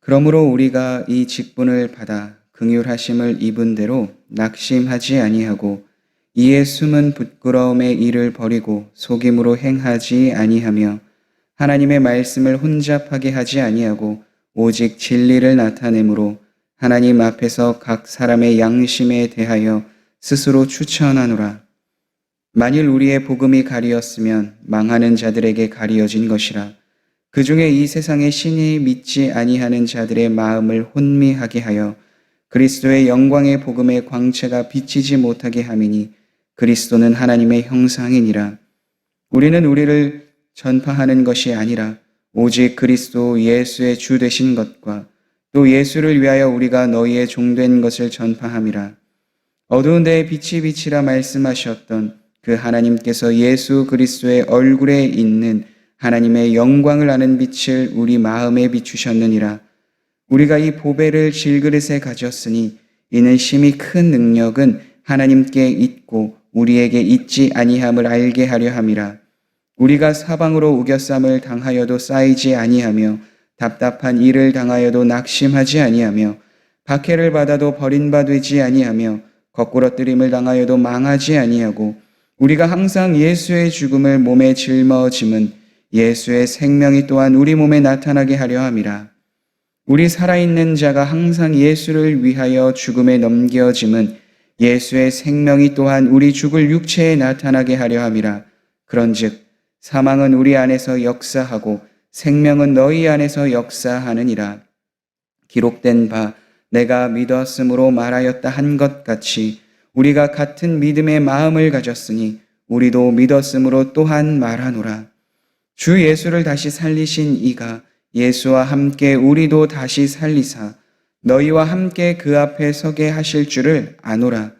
그러므로 우리가 이 직분을 받아 긍휼하심을 입은 대로 낙심하지 아니하고 이에 숨은 부끄러움의 일을 버리고 속임으로 행하지 아니하며 하나님의 말씀을 혼잡하게 하지 아니하고 오직 진리를 나타내므로 하나님 앞에서 각 사람의 양심에 대하여 스스로 추천하노라. 만일 우리의 복음이 가리었으면 망하는 자들에게 가리어진 것이라. 그 중에 이 세상의 신이 믿지 아니하는 자들의 마음을 혼미하게 하여 그리스도의 영광의 복음의 광채가 비치지 못하게 함이니 그리스도는 하나님의 형상이니라. 우리는 우리를 전파하는 것이 아니라 오직 그리스도 예수의 주 되신 것과 또 예수를 위하여 우리가 너희의 종된 것을 전파함이라. 어두운 데에 빛이 비치라 말씀하셨던 그 하나님께서 예수 그리스도의 얼굴에 있는 하나님의 영광을 아는 빛을 우리 마음에 비추셨느니라. 우리가 이 보배를 질그릇에 가졌으니 이는 심히 큰 능력은 하나님께 있고 우리에게 있지 아니함을 알게 하려 함이라. 우리가 사방으로 우겨쌈을 당하여도 쌓이지 아니하며 답답한 일을 당하여도 낙심하지 아니하며 박해를 받아도 버린 바 되지 아니하며 거꾸러뜨림을 당하여도 망하지 아니하고 우리가 항상 예수의 죽음을 몸에 짊어짐은 예수의 생명이 또한 우리 몸에 나타나게 하려 함이라. 우리 살아있는 자가 항상 예수를 위하여 죽음에 넘겨짐은 예수의 생명이 또한 우리 죽을 육체에 나타나게 하려 함이라. 그런즉 사망은 우리 안에서 역사하고 생명은 너희 안에서 역사하느니라. 기록된 바 내가 믿었으므로 말하였다 한 것 같이 우리가 같은 믿음의 마음을 가졌으니 우리도 믿었으므로 또한 말하노라. 주 예수를 다시 살리신 이가 예수와 함께 우리도 다시 살리사 너희와 함께 그 앞에 서게 하실 줄을 아노라.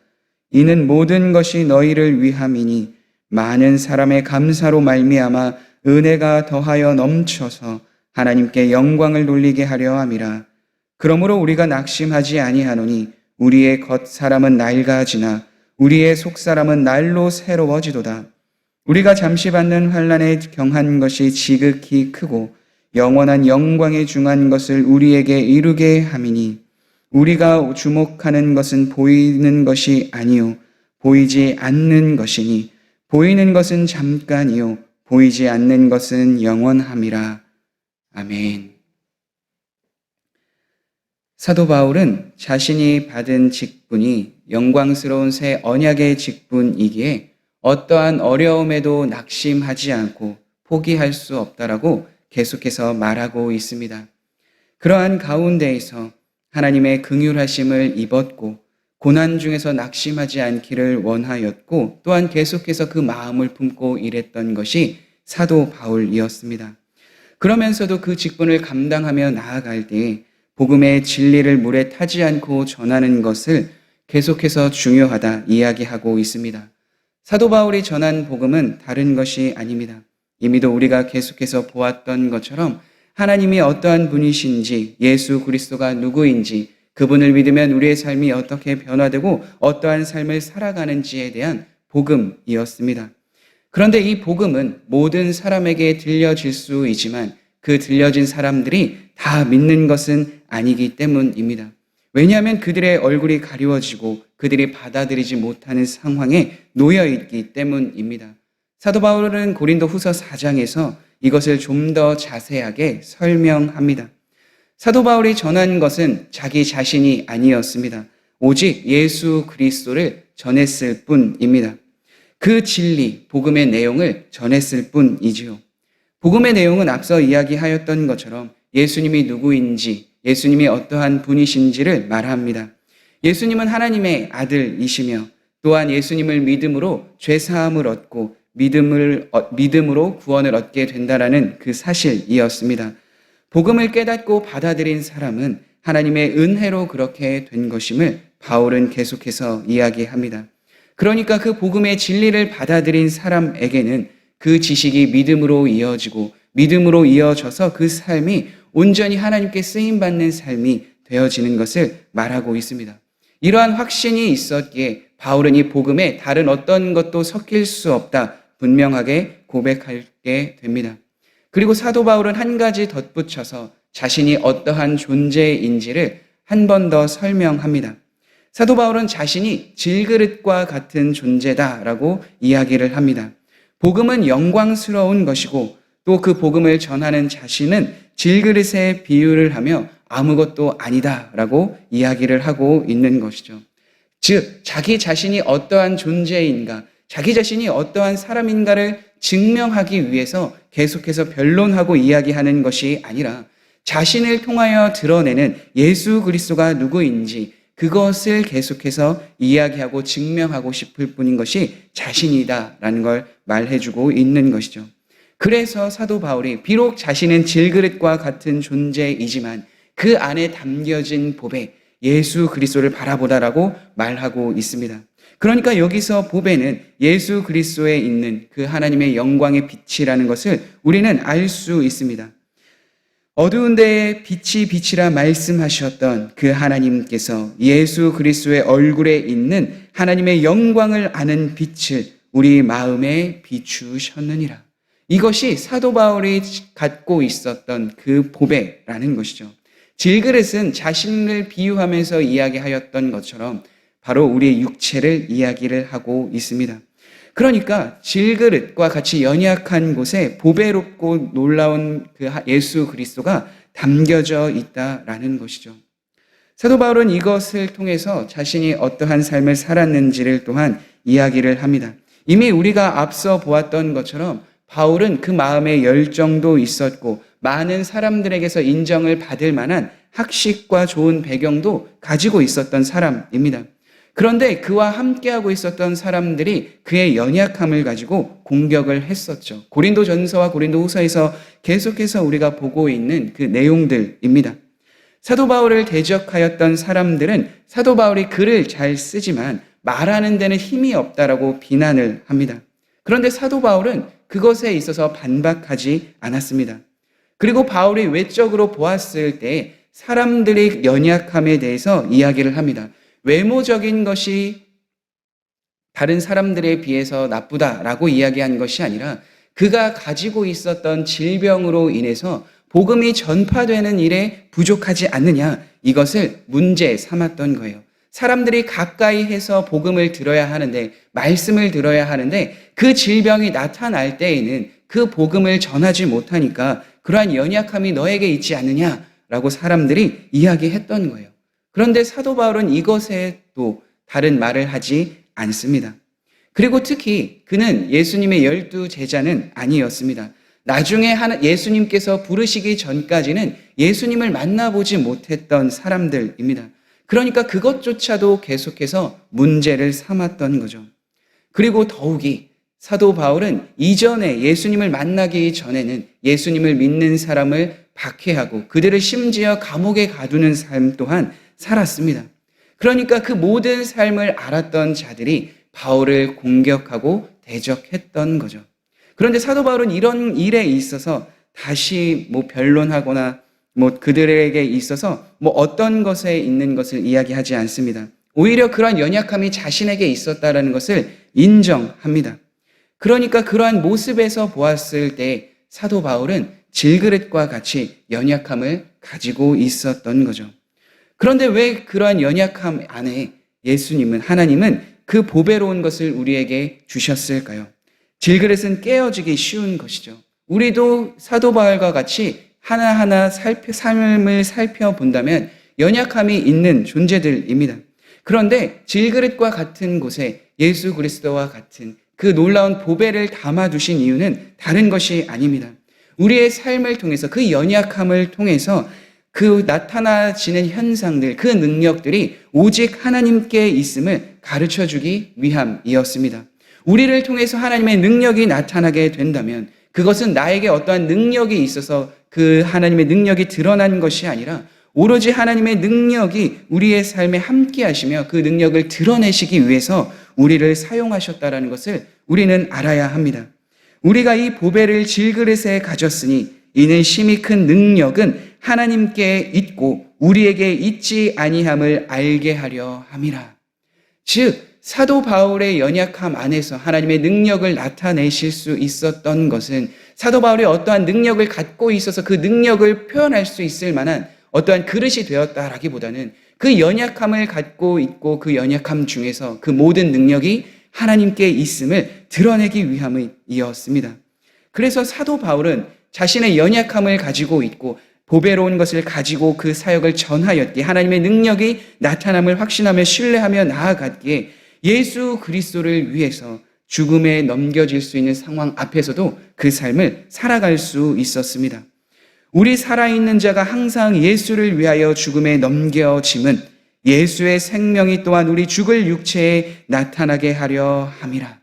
이는 모든 것이 너희를 위함이니 많은 사람의 감사로 말미암아 은혜가 더하여 넘쳐서 하나님께 영광을 돌리게 하려 함이라. 그러므로 우리가 낙심하지 아니하노니 우리의 겉사람은 낡아지나 우리의 속사람은 날로 새로워지도다. 우리가 잠시 받는 환난에 경한 것이 지극히 크고 영원한 영광에 중한 것을 우리에게 이루게 함이니 우리가 주목하는 것은 보이는 것이 아니요 보이지 않는 것이니 보이는 것은 잠깐이요 보이지 않는 것은 영원함이라. 아멘. 사도 바울은 자신이 받은 직분이 영광스러운 새 언약의 직분이기에 어떠한 어려움에도 낙심하지 않고 포기할 수 없다라고 계속해서 말하고 있습니다. 그러한 가운데에서 하나님의 긍휼하심을 입었고 고난 중에서 낙심하지 않기를 원하였고 또한 계속해서 그 마음을 품고 일했던 것이 사도 바울이었습니다. 그러면서도 그 직분을 감당하며 나아갈 때에 복음의 진리를 물에 타지 않고 전하는 것을 계속해서 중요하다 이야기하고 있습니다. 사도 바울이 전한 복음은 다른 것이 아닙니다. 이미도 우리가 계속해서 보았던 것처럼 하나님이 어떠한 분이신지, 예수 그리스도가 누구인지, 그분을 믿으면 우리의 삶이 어떻게 변화되고 어떠한 삶을 살아가는지에 대한 복음이었습니다. 그런데 이 복음은 모든 사람에게 들려질 수 있지만 그 들려진 사람들이 다 믿는 것은 아니기 때문입니다. 왜냐하면 그들의 얼굴이 가리워지고 그들이 받아들이지 못하는 상황에 놓여 있기 때문입니다. 사도 바울은 고린도 후서 4장에서 이것을 좀 더 자세하게 설명합니다. 사도 바울이 전한 것은 자기 자신이 아니었습니다. 오직 예수 그리스도를 전했을 뿐입니다. 그 진리, 복음의 내용을 전했을 뿐이지요. 복음의 내용은 앞서 이야기하였던 것처럼 예수님이 누구인지, 예수님이 어떠한 분이신지를 말합니다. 예수님은 하나님의 아들이시며 또한 예수님을 믿음으로 죄사함을 얻고 믿음으로 구원을 얻게 된다라는 그 사실이었습니다. 복음을 깨닫고 받아들인 사람은 하나님의 은혜로 그렇게 된 것임을 바울은 계속해서 이야기합니다. 그러니까 그 복음의 진리를 받아들인 사람에게는 그 지식이 믿음으로 이어지고 믿음으로 이어져서 그 삶이 온전히 하나님께 쓰임받는 삶이 되어지는 것을 말하고 있습니다. 이러한 확신이 있었기에 바울은 이 복음에 다른 어떤 것도 섞일 수 없다 분명하게 고백하게 됩니다. 그리고 사도 바울은 한 가지 덧붙여서 자신이 어떠한 존재인지를 한 번 더 설명합니다. 사도 바울은 자신이 질그릇과 같은 존재다라고 이야기를 합니다. 복음은 영광스러운 것이고 또 그 복음을 전하는 자신은 질그릇에 비유를 하며 아무것도 아니다라고 이야기를 하고 있는 것이죠. 즉, 자기 자신이 어떠한 존재인가, 자기 자신이 어떠한 사람인가를 증명하기 위해서 계속해서 변론하고 이야기하는 것이 아니라 자신을 통하여 드러내는 예수 그리스도가 누구인지 그것을 계속해서 이야기하고 증명하고 싶을 뿐인 것이 자신이다라는 걸 말해주고 있는 것이죠. 그래서 사도 바울이 비록 자신은 질그릇과 같은 존재이지만 그 안에 담겨진 보배 예수 그리스도를 바라보다라고 말하고 있습니다. 그러니까 여기서 보배는 예수 그리스도에 있는 그 하나님의 영광의 빛이라는 것을 우리는 알 수 있습니다. 어두운 데에 빛이 빛이라 말씀하셨던 그 하나님께서 예수 그리스도의 얼굴에 있는 하나님의 영광을 아는 빛을 우리 마음에 비추셨느니라. 이것이 사도 바울이 갖고 있었던 그 보배라는 것이죠. 질그릇은 자신을 비유하면서 이야기하였던 것처럼 바로 우리의 육체를 이야기를 하고 있습니다. 그러니까 질그릇과 같이 연약한 곳에 보배롭고 놀라운 그 예수 그리스도가 담겨져 있다라는 것이죠. 사도 바울은 이것을 통해서 자신이 어떠한 삶을 살았는지를 또한 이야기를 합니다. 이미 우리가 앞서 보았던 것처럼 바울은 그 마음의 열정도 있었고 많은 사람들에게서 인정을 받을 만한 학식과 좋은 배경도 가지고 있었던 사람입니다. 그런데 그와 함께하고 있었던 사람들이 그의 연약함을 가지고 공격을 했었죠. 고린도전서와 고린도후서에서 계속해서 우리가 보고 있는 그 내용들입니다. 사도 바울을 대적하였던 사람들은 사도 바울이 글을 잘 쓰지만 말하는 데는 힘이 없다라고 비난을 합니다. 그런데 사도 바울은 그것에 있어서 반박하지 않았습니다. 그리고 바울이 외적으로 보았을 때 사람들의 연약함에 대해서 이야기를 합니다. 외모적인 것이 다른 사람들에 비해서 나쁘다라고 이야기한 것이 아니라 그가 가지고 있었던 질병으로 인해서 복음이 전파되는 일에 부족하지 않느냐, 이것을 문제 삼았던 거예요. 사람들이 가까이 해서 복음을 들어야 하는데, 말씀을 들어야 하는데 그 질병이 나타날 때에는 그 복음을 전하지 못하니까 그러한 연약함이 너에게 있지 않느냐라고 사람들이 이야기했던 거예요. 그런데 사도 바울은 이것에 또 다른 말을 하지 않습니다. 그리고 특히 그는 예수님의 12 제자는 아니었습니다. 나중에 예수님께서 부르시기 전까지는 예수님을 만나보지 못했던 사람들입니다. 그러니까 그것조차도 계속해서 문제를 삼았던 거죠. 그리고 더욱이 사도 바울은 이전에 예수님을 만나기 전에는 예수님을 믿는 사람을 박해하고 그들을 심지어 감옥에 가두는 삶 또한 살았습니다. 그러니까 그 모든 삶을 알았던 자들이 바울을 공격하고 대적했던 거죠. 그런데 사도 바울은 이런 일에 있어서 다시 변론하거나 그들에게 있어서 어떤 것에 있는 것을 이야기하지 않습니다. 오히려 그러한 연약함이 자신에게 있었다라는 것을 인정합니다. 그러니까 그러한 모습에서 보았을 때 사도 바울은 질그릇과 같이 연약함을 가지고 있었던 거죠. 그런데 왜 그러한 연약함 안에 하나님은 그 보배로운 것을 우리에게 주셨을까요? 질그릇은 깨어지기 쉬운 것이죠. 우리도 사도 바울과 같이 하나하나 삶을 살펴본다면 연약함이 있는 존재들입니다. 그런데 질그릇과 같은 곳에 예수 그리스도와 같은 그 놀라운 보배를 담아두신 이유는 다른 것이 아닙니다. 우리의 삶을 통해서 그 연약함을 통해서 그 나타나지는 현상들, 그 능력들이 오직 하나님께 있음을 가르쳐주기 위함이었습니다. 우리를 통해서 하나님의 능력이 나타나게 된다면 그것은 나에게 어떠한 능력이 있어서 그 하나님의 능력이 드러난 것이 아니라 오로지 하나님의 능력이 우리의 삶에 함께 하시며 그 능력을 드러내시기 위해서 우리를 사용하셨다는 것을 우리는 알아야 합니다. 우리가 이 보배를 질그릇에 가졌으니 이는 심히 큰 능력은 하나님께 있고 우리에게 있지 아니함을 알게 하려 함이라. 즉 사도 바울의 연약함 안에서 하나님의 능력을 나타내실 수 있었던 것은 사도 바울이 어떠한 능력을 갖고 있어서 그 능력을 표현할 수 있을 만한 어떠한 그릇이 되었다라기보다는 그 연약함을 갖고 있고 그 연약함 중에서 그 모든 능력이 하나님께 있음을 드러내기 위함이었습니다. 그래서 사도 바울은 자신의 연약함을 가지고 있고 보배로운 것을 가지고 그 사역을 전하였기에 하나님의 능력이 나타남을 확신하며 신뢰하며 나아갔기에 예수 그리스도를 위해서 죽음에 넘겨질 수 있는 상황 앞에서도 그 삶을 살아갈 수 있었습니다. 우리 살아있는 자가 항상 예수를 위하여 죽음에 넘겨짐은 예수의 생명이 또한 우리 죽을 육체에 나타나게 하려 함이라.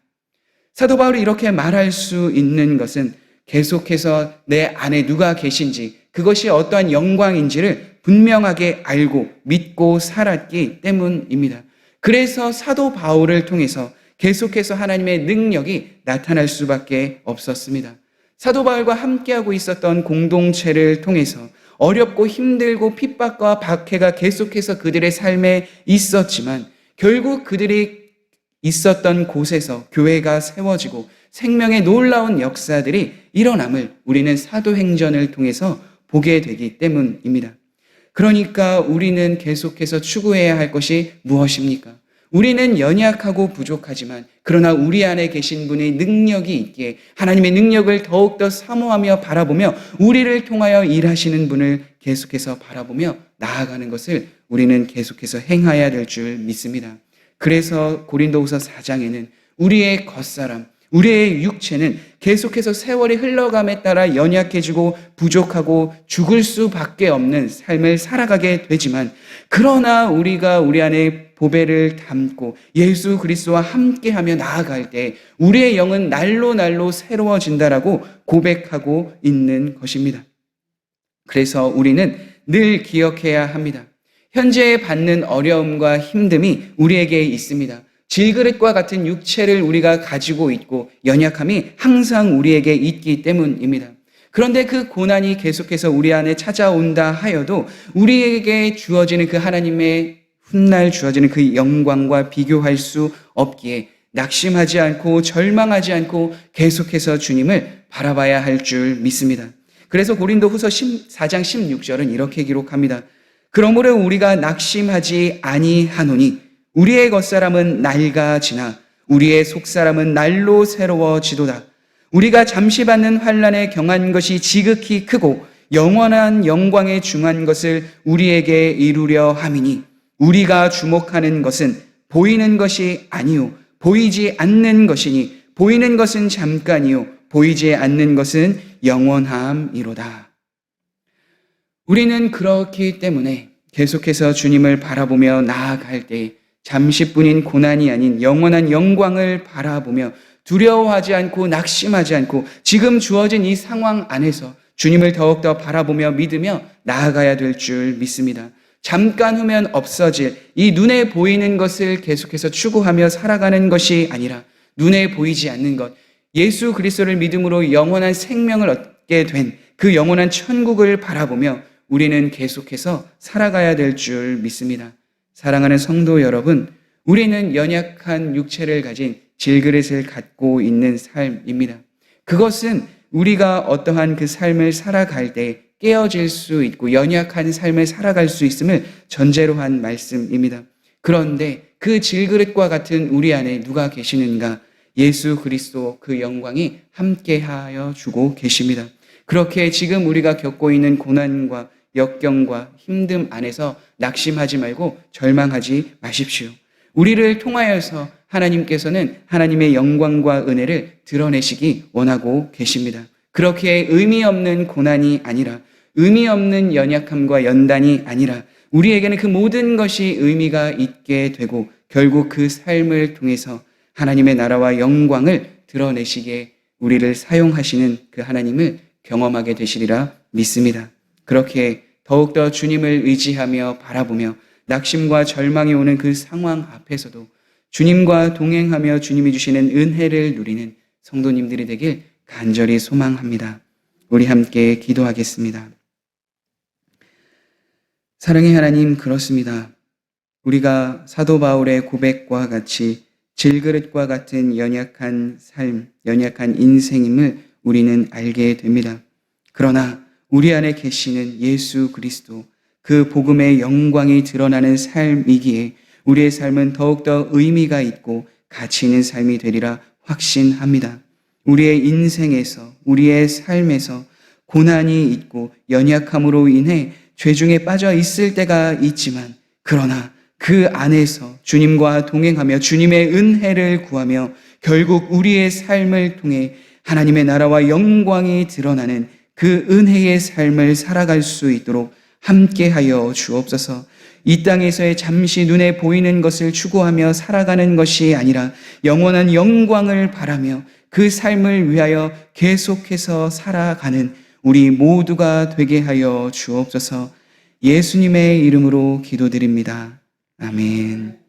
사도 바울이 이렇게 말할 수 있는 것은 계속해서 내 안에 누가 계신지 그것이 어떠한 영광인지를 분명하게 알고 믿고 살았기 때문입니다. 그래서 사도 바울을 통해서 계속해서 하나님의 능력이 나타날 수밖에 없었습니다. 사도 바울과 함께하고 있었던 공동체를 통해서 어렵고 힘들고 핍박과 박해가 계속해서 그들의 삶에 있었지만 결국 그들이 있었던 곳에서 교회가 세워지고 생명의 놀라운 역사들이 일어남을 우리는 사도행전을 통해서 보게 되기 때문입니다. 그러니까 우리는 계속해서 추구해야 할 것이 무엇입니까? 우리는 연약하고 부족하지만 그러나 우리 안에 계신 분의 능력이 있기에 하나님의 능력을 더욱더 사모하며 바라보며 우리를 통하여 일하시는 분을 계속해서 바라보며 나아가는 것을 우리는 계속해서 행해야 될 줄 믿습니다. 그래서 고린도후서 4장에는 우리의 겉사람, 우리의 육체는 계속해서 세월이 흘러감에 따라 연약해지고 부족하고 죽을 수밖에 없는 삶을 살아가게 되지만 그러나 우리가 우리 안에 보배를 담고 예수 그리스도와 함께하며 나아갈 때 우리의 영은 날로 날로 새로워진다라고 고백하고 있는 것입니다. 그래서 우리는 늘 기억해야 합니다. 현재 받는 어려움과 힘듦이 우리에게 있습니다. 질그릇과 같은 육체를 우리가 가지고 있고 연약함이 항상 우리에게 있기 때문입니다. 그런데 그 고난이 계속해서 우리 안에 찾아온다 하여도 우리에게 주어지는 그 하나님의 훗날 주어지는 그 영광과 비교할 수 없기에 낙심하지 않고 절망하지 않고 계속해서 주님을 바라봐야 할 줄 믿습니다. 그래서 고린도후서 4장 16절은 이렇게 기록합니다. 그러므로 우리가 낙심하지 아니하노니 우리의 겉사람은 낡아지나 우리의 속사람은 날로 새로워지도다. 우리가 잠시 받는 환난에 경한 것이 지극히 크고 영원한 영광에 중한 것을 우리에게 이루려 함이니 우리가 주목하는 것은 보이는 것이 아니요 보이지 않는 것이니 보이는 것은 잠깐이요 보이지 않는 것은 영원함이로다. 우리는 그렇기 때문에 계속해서 주님을 바라보며 나아갈 때 잠시뿐인 고난이 아닌 영원한 영광을 바라보며 두려워하지 않고 낙심하지 않고 지금 주어진 이 상황 안에서 주님을 더욱더 바라보며 믿으며 나아가야 될 줄 믿습니다. 잠깐 후면 없어질 이 눈에 보이는 것을 계속해서 추구하며 살아가는 것이 아니라 눈에 보이지 않는 것, 예수 그리스도를 믿음으로 영원한 생명을 얻게 된 그 영원한 천국을 바라보며 우리는 계속해서 살아가야 될 줄 믿습니다. 사랑하는 성도 여러분, 우리는 연약한 육체를 가진 질그릇을 갖고 있는 삶입니다. 그것은 우리가 어떠한 그 삶을 살아갈 때 깨어질 수 있고 연약한 삶을 살아갈 수 있음을 전제로 한 말씀입니다. 그런데 그 질그릇과 같은 우리 안에 누가 계시는가? 예수 그리스도 그 영광이 함께하여 주고 계십니다. 그렇게 지금 우리가 겪고 있는 고난과 역경과 힘듦 안에서 낙심하지 말고 절망하지 마십시오. 우리를 통하여서 하나님께서는 하나님의 영광과 은혜를 드러내시기 원하고 계십니다. 그렇게 의미 없는 고난이 아니라 의미 없는 연약함과 연단이 아니라 우리에게는 그 모든 것이 의미가 있게 되고 결국 그 삶을 통해서 하나님의 나라와 영광을 드러내시기에 우리를 사용하시는 그 하나님을 경험하게 되시리라 믿습니다. 그렇게 더욱더 주님을 의지하며 바라보며 낙심과 절망이 오는 그 상황 앞에서도 주님과 동행하며 주님이 주시는 은혜를 누리는 성도님들이 되길 간절히 소망합니다. 우리 함께 기도하겠습니다. 사랑의 하나님, 그렇습니다. 우리가 사도 바울의 고백과 같이 질그릇과 같은 연약한 삶, 연약한 인생임을 우리는 알게 됩니다. 그러나 우리 안에 계시는 예수 그리스도, 그 복음의 영광이 드러나는 삶이기에 우리의 삶은 더욱더 의미가 있고 가치 있는 삶이 되리라 확신합니다. 우리의 인생에서, 우리의 삶에서 고난이 있고 연약함으로 인해 죄 중에 빠져 있을 때가 있지만, 그러나 그 안에서 주님과 동행하며 주님의 은혜를 구하며 결국 우리의 삶을 통해 하나님의 나라와 영광이 드러나는 그 은혜의 삶을 살아갈 수 있도록 함께하여 주옵소서. 이 땅에서의 잠시 눈에 보이는 것을 추구하며 살아가는 것이 아니라 영원한 영광을 바라며 그 삶을 위하여 계속해서 살아가는 우리 모두가 되게 하여 주옵소서. 예수님의 이름으로 기도드립니다. 아멘.